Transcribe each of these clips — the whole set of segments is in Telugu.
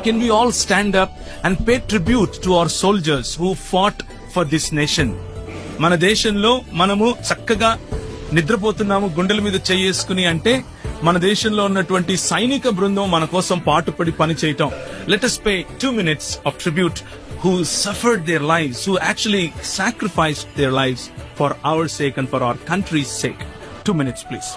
can we all stand up and pay tribute to our soldiers who fought for this nation? మన దేశంలో మనము చక్కగా నిద్రపోతున్నాము గుండెల మీద చేసుకుని అంటే మన దేశంలో ఉన్నటువంటి సైనిక బృందం మన కోసం పాటుపడి పని చేయటం. Let us pay 2 minutes of tribute who suffered their lives, who actually sacrificed their lives for our sake and for our country's sake. 2 minutes, please.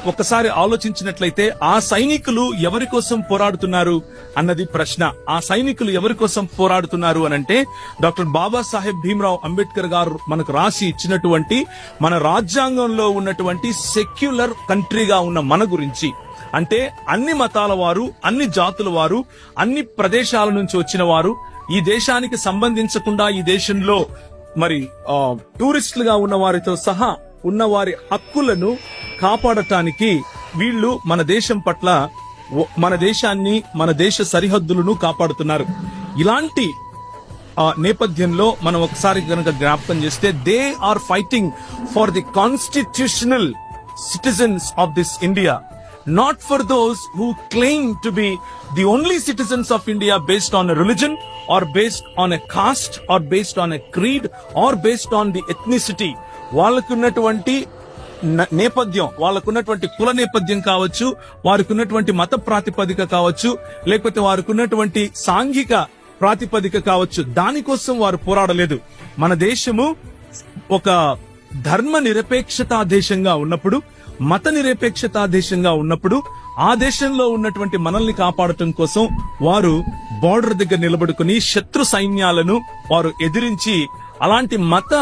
ఒక్కసారి ఆలోచించినట్లయితే ఆ సైనికులు ఎవరి కోసం పోరాడుతున్నారు అన్నది ప్రశ్న. ఆ సైనికులు ఎవరి కోసం పోరాడుతున్నారు అనంటే డాక్టర్ బాబాసాహెబ్ భీమ్రావ్ అంబేద్కర్ గారు మనకు రాసి ఇచ్చినటువంటి మన రాజ్యాంగంలో ఉన్నటువంటి సెక్యులర్ కంట్రీగా ఉన్న మన గురించి. అంటే అన్ని మతాల వారు, అన్ని జాతుల వారు, అన్ని ప్రదేశాల నుంచి వచ్చిన వారు ఈ దేశానికి సంబంధించకుండా ఈ దేశంలో మరి టూరిస్టులుగా ఉన్న వారితో సహా ఉన్న వారి హక్కులను కాపాడటానికి వీళ్ళు మన దేశం పట్ల, మన దేశాన్ని, మన దేశ సరిహద్దులను కాపాడుతున్నారు. ఇలాంటి నేపథ్యంలో మనం ఒకసారి కనుక జ్ఞాపకం చేస్తే they are fighting for the constitutional citizens of this India, not for those who claim to be the only citizens of India based on a religion or based on a caste or based on a creed or based on the ethnicity. వాళ్ళకున్నటువంటి నేపథ్యం, వాళ్ళకున్నటువంటి కుల నేపథ్యం కావచ్చు, వారికున్నటువంటి మత ప్రాతిపదిక కావచ్చు, లేకపోతే వారికున్నటువంటి సాంఘిక ప్రాతిపదిక కావచ్చు, దానికోసం వారు పోరాడలేదు. మన దేశము ఒక ధర్మ నిరపేక్షతా దేశంగా ఉన్నప్పుడు, మత నిరపేక్షతా దేశంగా ఉన్నప్పుడు ఆ దేశంలో ఉన్నటువంటి మనల్ని కాపాడటం కోసం వారు బోర్డర్ దగ్గర నిలబడుకుని శత్రు సైన్యాలను వారు ఎదిరించి అలాంటి మత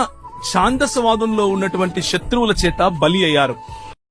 ఛాందసవాదంలో ఉన్నటువంటి శత్రువుల చేత బలి అయ్యారు.